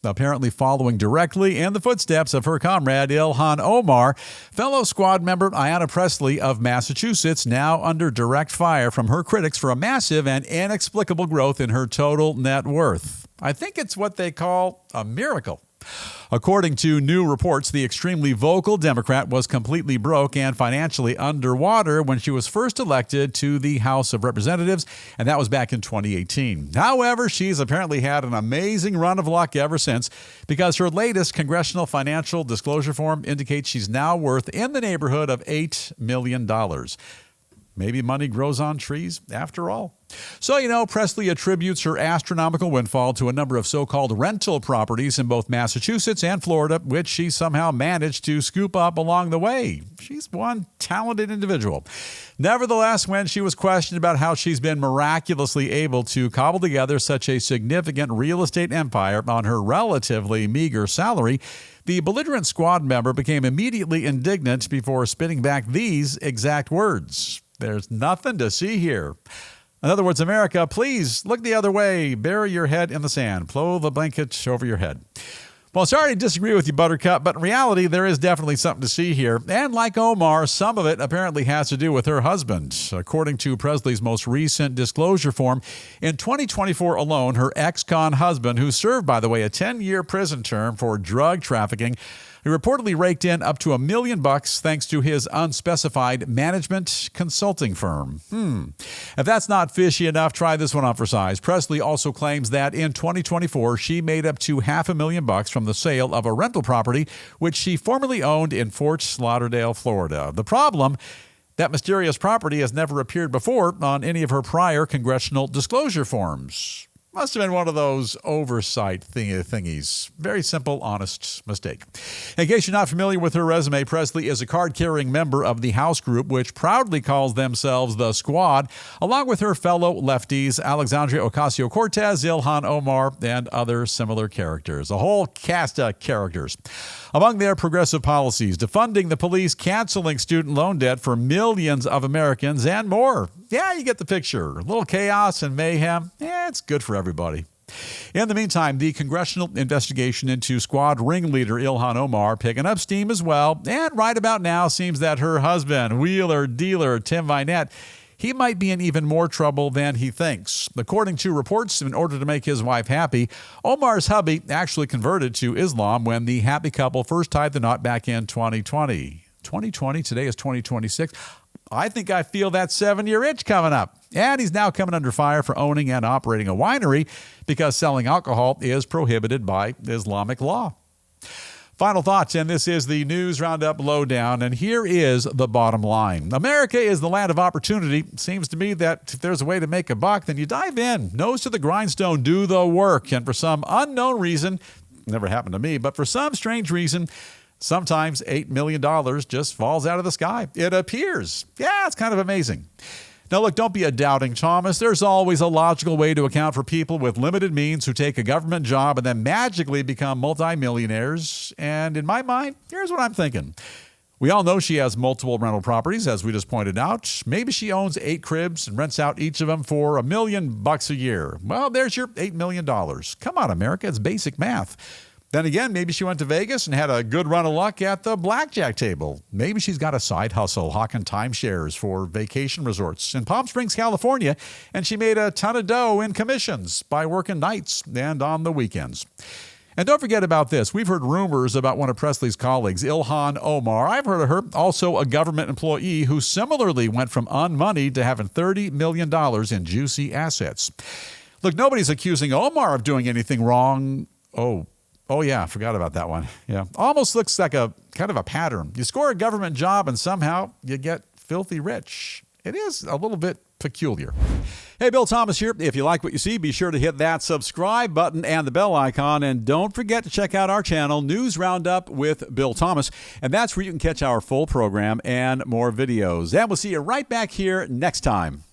apparently following directly in the footsteps of her comrade Ilhan Omar. Fellow squad member Ayanna Pressley of Massachusetts now under direct fire from her critics for a massive and inexplicable growth in her total net worth. I think it's what they call a miracle. According to new reports, the extremely vocal Democrat was completely broke and financially underwater when she was first elected to the House of Representatives, and that was back in 2018. However, she's apparently had an amazing run of luck ever since, because her latest congressional financial disclosure form indicates she's now worth in the neighborhood of $8 million. Maybe money grows on trees after all. So, Pressley attributes her astronomical windfall to a number of so-called rental properties in both Massachusetts and Florida, which she somehow managed to scoop up along the way. She's one talented individual. Nevertheless, when she was questioned about how she's been miraculously able to cobble together such a significant real estate empire on her relatively meager salary, the belligerent squad member became immediately indignant before spitting back these exact words. "There's nothing to see here." In other words, America, please look the other way. Bury your head in the sand. Blow the blanket over your head. Well, sorry to disagree with you, Buttercup, but in reality, there is definitely something to see here. And like Omar, some of it apparently has to do with her husband. According to Presley's most recent disclosure form, in 2024 alone, her ex-con husband, who served, by the way, a 10-year prison term for drug trafficking, he reportedly raked in up to $1 million thanks to his unspecified management consulting firm. If that's not fishy enough, try this one on for size. Pressley also claims that in 2024, she made up to $500,000 from the sale of a rental property, which she formerly owned in Fort Lauderdale, Florida. The problem, that mysterious property has never appeared before on any of her prior congressional disclosure forms. Must have been one of those oversight thingies. Very simple, honest mistake. In case you're not familiar with her resume, Pressley is a card-carrying member of the House group, which proudly calls themselves the Squad, along with her fellow lefties, Alexandria Ocasio-Cortez, Ilhan Omar, and other similar characters. A whole cast of characters. Among their progressive policies, defunding the police, canceling student loan debt for millions of Americans, and more. Yeah, you get the picture. A little chaos and mayhem. Yeah, it's good for everybody. In the meantime, the congressional investigation into squad ringleader Ilhan Omar picking up steam as well. And right about now, seems that her husband, wheeler dealer Tim Vinette, he might be in even more trouble than he thinks. According to reports, in order to make his wife happy, Omar's hubby actually converted to Islam when the happy couple first tied the knot back in 2020. 2020, today is 2026. I think I feel that 7-year itch coming up. And he's now coming under fire for owning and operating a winery because selling alcohol is prohibited by Islamic law. Final thoughts, and this is the News Roundup Lowdown, and here is the bottom line. America is the land of opportunity. It seems to me that if there's a way to make a buck, then you dive in, nose to the grindstone, do the work. And for some unknown reason, never happened to me, but for some strange reason, sometimes $8 million just falls out of the sky. It appears. Yeah, it's kind of amazing. Now, look, don't be a doubting Thomas. There's always a logical way to account for people with limited means who take a government job and then magically become multimillionaires. And in my mind, here's what I'm thinking. We all know she has multiple rental properties, as we just pointed out. Maybe she owns 8 cribs and rents out each of them for $1 million a year. Well, there's your $8 million. Come on, America. It's basic math. Then again, maybe she went to Vegas and had a good run of luck at the blackjack table. Maybe she's got a side hustle hawking timeshares for vacation resorts in Palm Springs, California, and she made a ton of dough in commissions by working nights and on the weekends. And don't forget about this. We've heard rumors about one of Presley's colleagues, Ilhan Omar. I've heard of her, also a government employee who similarly went from unmoneyed to having $30 million in juicy assets. Look, nobody's accusing Omar of doing anything wrong. Oh, yeah, I forgot about that one. Yeah, almost looks like a kind of a pattern. You score a government job and somehow you get filthy rich. It is a little bit peculiar. Hey, Bill Thomas here. If you like what you see, be sure to hit that subscribe button and the bell icon. And don't forget to check out our channel, News Roundup with Bill Thomas. And that's where you can catch our full program and more videos. And we'll see you right back here next time.